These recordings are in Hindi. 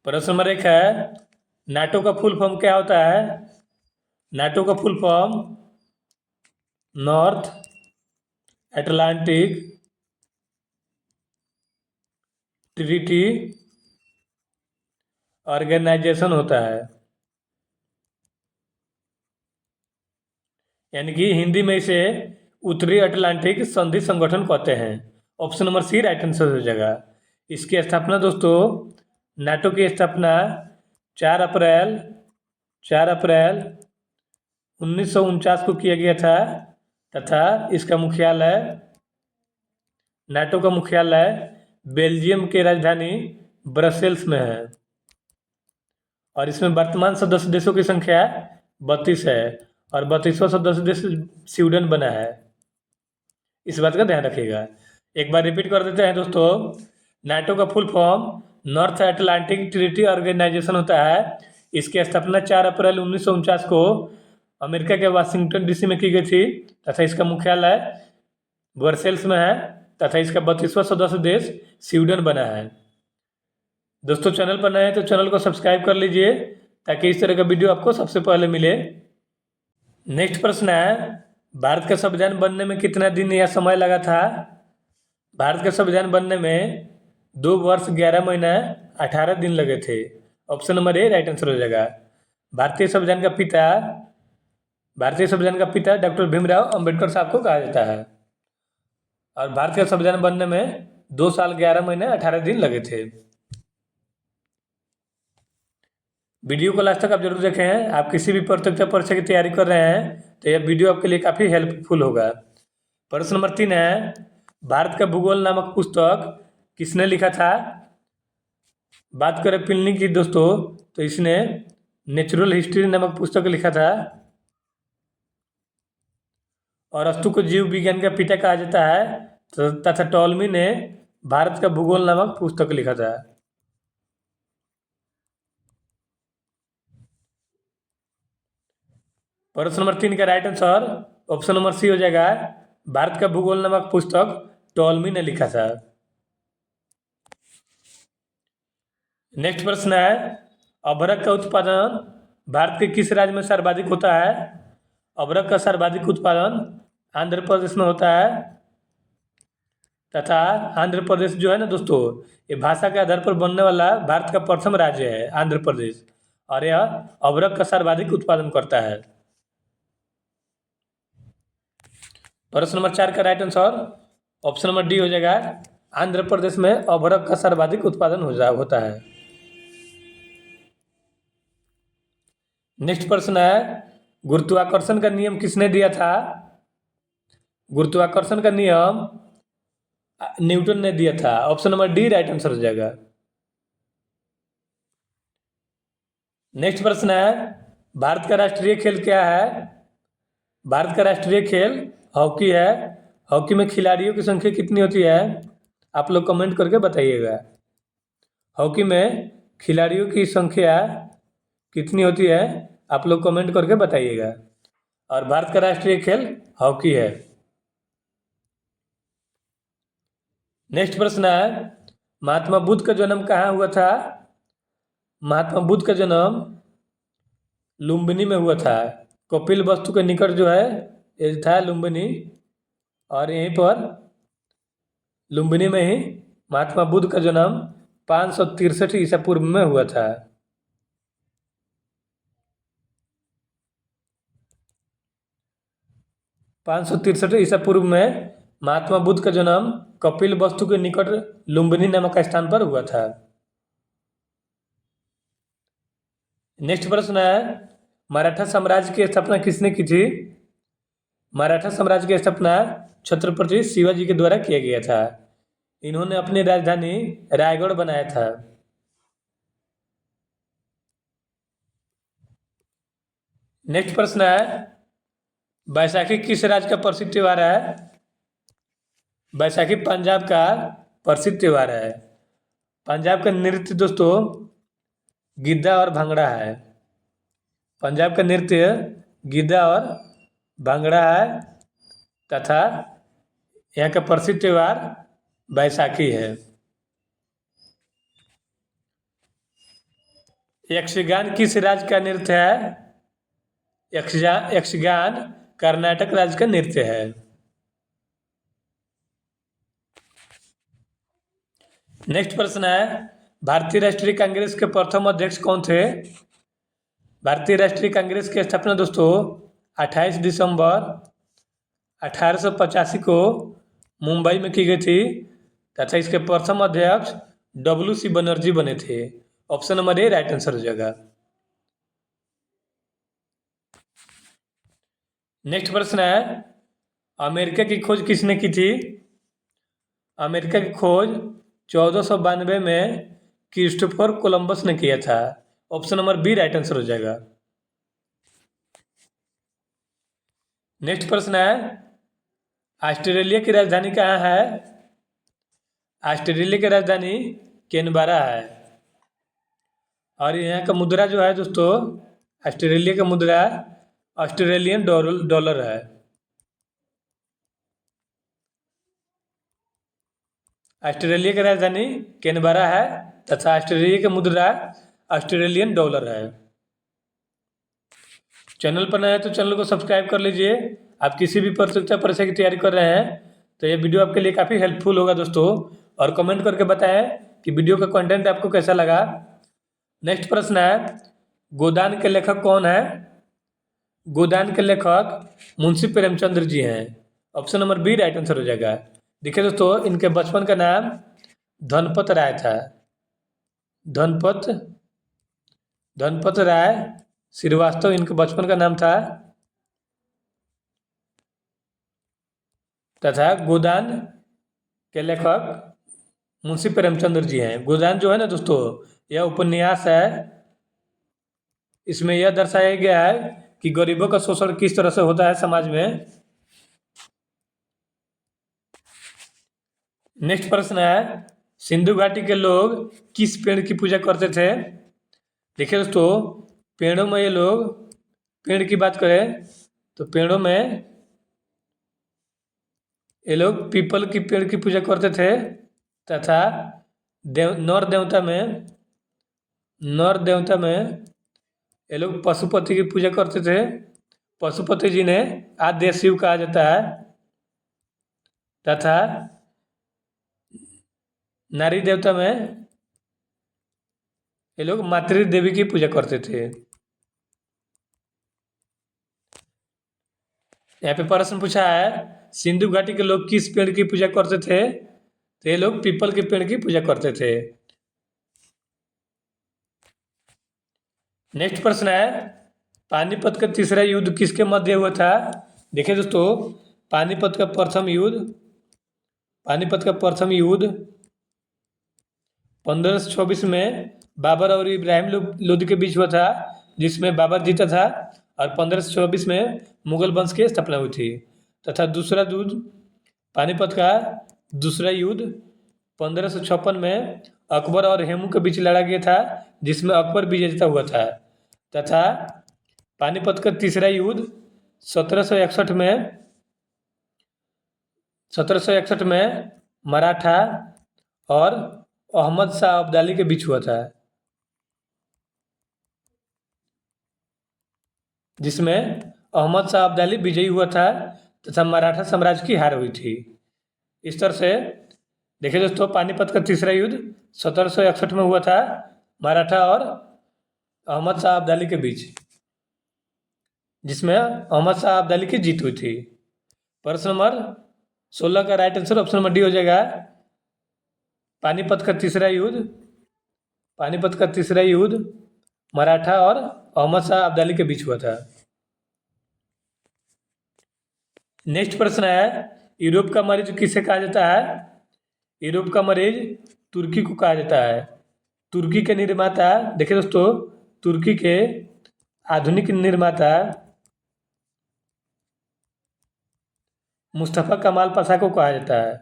प्रश्न नंबर 1 है, नाटो का फुल फॉर्म क्या होता है? नाटो का full form North Atlantic Treaty Organization होता है। यानी कि हिंदी में इसे उत्तरी अटलांटिक संधि संगठन कहते हैं। Option number C right answer हो जाएगा। इसकी स्थापना दोस्तों, नाटो की स्थापना 4 अप्रैल 1949 को किया गया था तथा इसका मुख्यालय, नाटो का मुख्यालय बेल्जियम के राजधानी ब्रसेल्स में है और इसमें वर्तमान सदस्य देशों की संख्या 32 है और 32वां सदस्य देश स्वीडन बना है। इस बात का ध्यान रखिएगा। एक बार रिपीट कर देते हैं दोस्तों, नाटो का full form North Atlantic Treaty Organization होता है। इसकी स्थापना 4 अप्रैल 1949 को अमेरिका के वाशिंगटन डीसी में की गई थी तथा इसका मुख्यालय ब्रसेल्स में है तथा इसका 32वां सदस्य देश स्वीडन बना है। दोस्तों चैनल पर नए हैं तो चैनल को सब्सक्राइब कर लीजिए ताकि इस तरह का वीडियो आपको सबसे पहले मिले। नेक्स्ट प्रश्न है, भारत का संविधान बनने में कितना दिन या समय लगा था? भारत का संविधान बनने में 2 वर्ष 11 महीना 18 दिन लगे थे। Option number A right answer हो जाएगा। भारतीय संविधान का पिता डॉक्टर भीमराव अंबेडकर साहब को कहा जाता है और भारत का संविधान बनने में 2 साल 11 महीने 18 दिन लगे थे। वीडियो को लास्ट तक आप जरूर देखें हैं। आप किसी भी प्रतियोगिता परीक्षा की तैयारी कर रहे हैं तो यह वीडियो आपके लिए काफ़ी हेल्पफुल होगा। प्रश्न नंबर 3 है, भारत का भूगोल नामक पुस्तक किसने लिखा था? बात करें प्लिनी की दोस्तों तो इसने नेचुरल हिस्ट्री नामक पुस्तक लिखा था और अरस्तु को जीव विज्ञान का पिता कहा जाता है तथा टॉलमी ने भारत का भूगोल नामक पुस्तक लिखा था। प्रश्न नंबर 3 का right answer option number C हो जाएगा। भारत का भूगोल नामक पुस्तक टॉलमी ने लिखा था। नेक्स्ट प्रश्न है, अभ्रक का उत्पादन भारत के किस राज्य में सर्वाधिक होता है? अभ्रक का सर्वाधिक उत्पादन आंध्र प्रदेश में होता है तथा आंध्र प्रदेश जो है ना दोस्तों, ये भाषा के आधार पर बनने वाला भारत का प्रथम राज्य है आंध्र प्रदेश और यह अभ्रक का सर्वाधिक उत्पादन करता है। प्रश्न नंबर 4 का right answer option number D हो जाएगा। आंध्र प्रदेश में अभ्रक का सर्वाधिक उत्पादन होता है। नेक्स्ट प्रश्न है, गुरुत्वाकर्षण का नियम किसने दिया था? गुरुत्वाकर्षण का नियम न्यूटन ने दिया था। Option number D right answer हो जाएगा। नेक्स्ट प्रश्न है, भारत का राष्ट्रीय खेल क्या है? भारत का राष्ट्रीय खेल हॉकी है। हॉकी में खिलाड़ियों की संख्या कितनी होती है? आप लोग कमेंट करके बताइएगा। हॉकी में खिलाड़ियों की संख्या कितनी होती है? आप लोग कमेंट करके बताइएगा। और भारत का राष्ट्रीय खेल हॉकी है। नेक्स्ट प्रश्न है, महात्मा बुद्ध का जन्म कहाँ हुआ था? महात्मा बुद्ध का जन्म लुम्बिनी में हुआ था। कपिल वस्तु के निकट जो है ये था लुम्बिनी और यहीं पर लुम्बिनी में ही महात्मा बुद्ध का जन्म 563 ईसा पूर्व में हुआ था। ईसा पूर्व में महात्मा बुद्ध का जन्म कपिल वस्तु के निकट लुम्बिनी नामक स्थान पर हुआ था। नेक्स्ट प्रश्न है, मराठा साम्राज्य की स्थापना किसने की थी? मराठा साम्राज्य की स्थापना छत्रपति शिवाजी के द्वारा किया गया था। इन्होंने अपनी राजधानी रायगढ़ बनाया था। नेक्स्ट प्रश्न है, बैसाखी किस राज्य का प्रसिद्ध त्योहार है? बैसाखी पंजाब का प्रसिद्ध त्योहार है। पंजाब का नृत्य दोस्तों गिद्धा और भांगड़ा है। पंजाब का नृत्य गिद्धा और भांगड़ा है तथा यहाँ का प्रसिद्ध त्योहार बैसाखी है। यक्षगान किस राज्य का नृत्य है? यक्षगान कर्नाटक राज्य का नृत्य है। नेक्स्ट प्रश्न है, भारतीय राष्ट्रीय कांग्रेस के प्रथम अध्यक्ष कौन थे? भारतीय राष्ट्रीय कांग्रेस की स्थापना दोस्तों 28 दिसंबर 1885 को मुंबई में की गई थी तथा इसके प्रथम अध्यक्ष WC बनर्जी बने थे। Option number A right answer हो जाएगा। नेक्स्ट प्रश्न है, अमेरिका की खोज किसने की थी? अमेरिका की खोज 1492 में क्रिस्टोफर कोलंबस ने किया था। Option number B right answer हो जाएगा। नेक्स्ट प्रश्न है, ऑस्ट्रेलिया की राजधानी कहाँ है? ऑस्ट्रेलिया की राजधानी कैनबरा है और यहाँ का मुद्रा जो है दोस्तों, ऑस्ट्रेलिया का मुद्रा ऑस्ट्रेलियन डॉलर है। ऑस्ट्रेलिया की राजधानी कैनबरा है तथा ऑस्ट्रेलिया की मुद्रा ऑस्ट्रेलियन डॉलर है। चैनल पर नए हैं तो चैनल को सब्सक्राइब कर लीजिए। आप किसी भी प्रतियोगिता परीक्षा की तैयारी कर रहे हैं तो ये वीडियो आपके लिए काफ़ी हेल्पफुल होगा दोस्तों, और कमेंट करके बताएं कि वीडियो का कंटेंट आपको कैसा लगा। नेक्स्ट प्रश्न है, गोदान के लेखक कौन है? गोदान के लेखक मुंशी प्रेमचंद्र जी हैं। Option number B right answer हो जाएगा। देखिए दोस्तों, इनके बचपन का नाम धनपत राय था। धनपत राय श्रीवास्तव इनके बचपन का नाम था तथा गोदान के लेखक मुंशी प्रेमचंद्र जी हैं। गोदान जो है ना दोस्तों, यह उपन्यास है। इसमें यह दर्शाया गया है कि गरीबों का शोषण किस तरह से होता है समाज में। नेक्स्ट प्रश्न है, सिंधु घाटी के लोग किस पेड़ की पूजा करते थे? देखिए दोस्तों, पेड़ों में ये लोग, पेड़ की बात करें तो पेड़ों में ये लोग पीपल की पेड़ की पूजा करते थे तथा नर देवता में ये लोग पशुपति की पूजा करते थे। पशुपति जी ने आद्य शिव कहा जाता है तथा नारी देवता में ये लोग मातृ देवी की पूजा करते थे। यहाँ पे प्रश्न पूछा है, सिंधु घाटी के लोग किस पेड़ की पूजा करते थे? तो ये लोग पीपल के पेड़ की पूजा करते थे। नेक्स्ट प्रश्न है, पानीपत का तीसरा युद्ध किसके मध्य हुआ था? देखिए दोस्तों, पानीपत का प्रथम युद्ध 1524 में बाबर और इब्राहिम लोदी के बीच हुआ था, जिसमें बाबर जीता था और 1524 में मुगल वंश की स्थापना हुई थी। तथा पानीपत का दूसरा युद्ध 1556 में अकबर और हेमू के बीच लड़ा गया था, जिसमें अकबर विजेता हुआ था। तथा पानीपत का तीसरा युद्ध 1761 में मराठा और अहमद शाह अब्दाली के बीच हुआ था, जिसमें अहमद शाह अब्दाली विजयी हुआ था तथा मराठा साम्राज्य की हार हुई थी। इस तरह से देखिए दोस्तों, पानीपत का तीसरा युद्ध 1761 में हुआ था मराठा और अहमद शाह अब्दाली के बीच, जिसमें अहमद शाह अब्दाली की जीत हुई थी। प्रश्न नंबर 16 का right answer option number D हो जाएगा। पानीपत का तीसरा युद्ध मराठा और अहमद शाह अब्दाली के बीच हुआ था। नेक्स्ट प्रश्न है, यूरोप का मरीज किसे कहा जाता है? यूरोप का मरीज तुर्की को कहा जाता है। तुर्की के निर्माता, देखिए दोस्तों, तुर्की के आधुनिक निर्माता मुस्तफ़ा कमाल पाशा को कहा जाता है।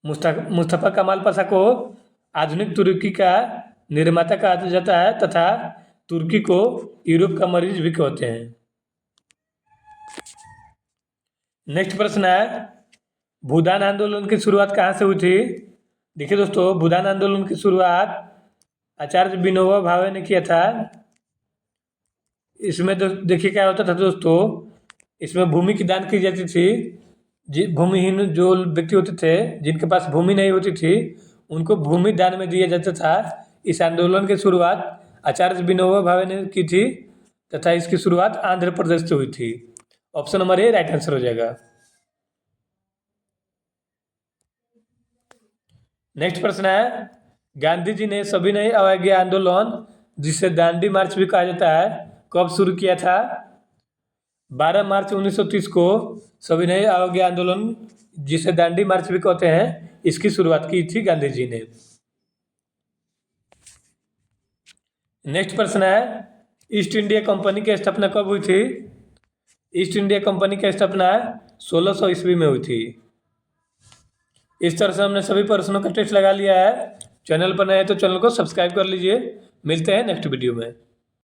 मुस्तफ़ा कमाल पाशा को आधुनिक तुर्की का निर्माता कहा जाता है तथा तुर्की को यूरोप का मरीज भी कहते हैं। नेक्स्ट प्रश्न है, भूदान आंदोलन की शुरुआत कहाँ से हुई थी? देखिए दोस्तों, भूदान आंदोलन की शुरुआत आचार्य विनोबा भावे ने किया था। इसमें देखिए क्या होता था दोस्तों, इसमें भूमि की दान की जाती थी। भूमिहीन जो व्यक्ति होते थे, जिनके पास भूमि नहीं होती थी, उनको भूमि दान में दिया जाता था। इस आंदोलन की शुरुआत आचार्य विनोबा भावे ने की थी तथा इसकी शुरुआत आंध्र प्रदेश से हुई थी। Option number A right answer हो जाएगा। नेक्स्ट प्रश्न है, गांधी जी ने सविनय अवज्ञा आंदोलन, जिसे दांडी मार्च भी कहा जाता है, कब शुरू किया था? 12 मार्च 1930 को सविनय अवज्ञा आंदोलन, जिसे दांडी मार्च भी कहते हैं, इसकी शुरुआत की थी गांधी जी ने। नेक्स्ट प्रश्न है, ईस्ट इंडिया कंपनी की स्थापना कब हुई थी? ईस्ट इंडिया कंपनी की स्थापना 1600 ईस्वी में हुई थी। इस तरह से हमने सभी प्रश्नों का टेस्ट लगा लिया है। चैनल पर नए हैं तो चैनल को सब्सक्राइब कर लीजिए। मिलते हैं नेक्स्ट वीडियो में।